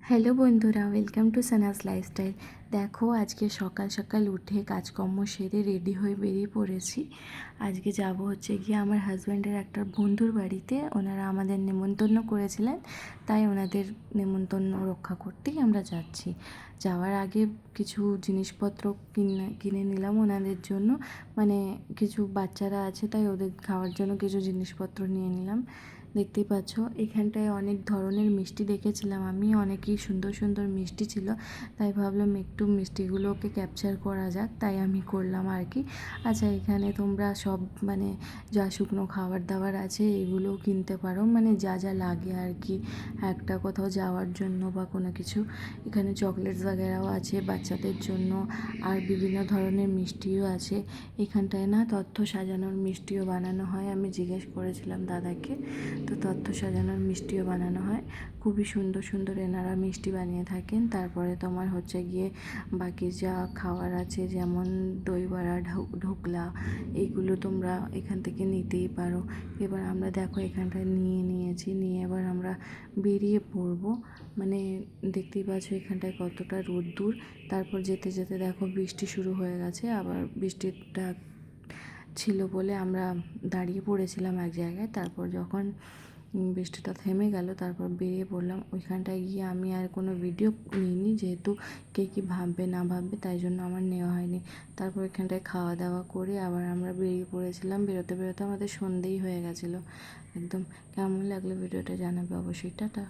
Hello বন্ধুরা, welcome to Sana's lifestyle. দেখো, আজকে সকাল সকাল উঠে কাজকর্ম সেরে রেডি হয়ে বেরিয়ে পড়েছি। আজকে যাব হচ্ছে গিয়ে আমার হাজব্যান্ডের একটা বন্ধুর বাড়িতে। ওনারা আমাদের নেমন্তন্ন করেছিলেন, তাই ওনাদের নেমন্তন্ন রক্ষা করতেই আমরা যাচ্ছি। যাওয়ার আগে কিছু জিনিসপত্র কিনে নিলাম ওনাদের জন্য, মানে কিছু বাচ্চারা আছে তাই ওদের খাওয়ার জন্য কিছু জিনিসপত্র নিয়ে নিলাম। দেখতেই পাচ্ছ এখানটায় অনেক ধরনের মিষ্টি দেখেছিলাম আমি, অনেকই সুন্দর সুন্দর মিষ্টি ছিল, তাই ভাবলাম একটু মিষ্টিগুলোকে ক্যাপচার করা যাক, তাই আমি করলাম আর কি। আচ্ছা, এখানে তোমরা সব মানে যা শুকনো খাবার দাবার আছে এগুলোও কিনতে পারো, মানে যা যা লাগে আর কি একটা কোথাও যাওয়ার জন্য বা কোনো কিছু। এখানে চকলেটস বাগেরাও আছে বাচ্চাদের জন্য, আর বিভিন্ন ধরনের মিষ্টিও আছে। এখানটায় না তথ্য সাজানোর মিষ্টিও বানানো হয়, আমি জিজ্ঞেস করেছিলাম দাদাকে, তো তথ্য সাজানোর মিষ্টিও বানানো হয়। খুবই সুন্দর সুন্দর এনারা মিষ্টি বানিয়ে থাকেন। তারপরে তোমার হচ্ছে গিয়ে বাকি যা খাবার আছে, যেমন দই বড়া, ঢোকলা, এইগুলো তোমরা এখান থেকে নিতেই পারো। এবার আমরা দেখো এখানটায় নিয়ে এবার আমরা বেরিয়ে পড়বো। মানে দেখতেই পাচ্ছ এখানটায় কতটা রোদ্দুর। তারপর যেতে যেতে দেখো বৃষ্টি শুরু হয়ে গেছে, আবার বৃষ্টিটা ছিল বলে আমরা দাঁড়িয়ে পড়েছিলাম এক জায়গায়। তারপর যখন বৃষ্টিটা থেমে গেল তারপর বেরিয়ে পড়লাম। ওইখানটায় গিয়ে আমি আর কোনো ভিডিও নিইনি, যেহেতু কে কী ভাববে না ভাববে তাই জন্য আমার নেওয়া হয়নি। তারপর এখানটায় খাওয়া দাওয়া করে আবার আমরা বেরিয়ে পড়েছিলাম। বেরোতে বেরোতে আমাদের সন্ধেই হয়ে গেছিলো একদম। কেমন লাগলো ভিডিওটা জানাবে অবশ্যই। টাটা।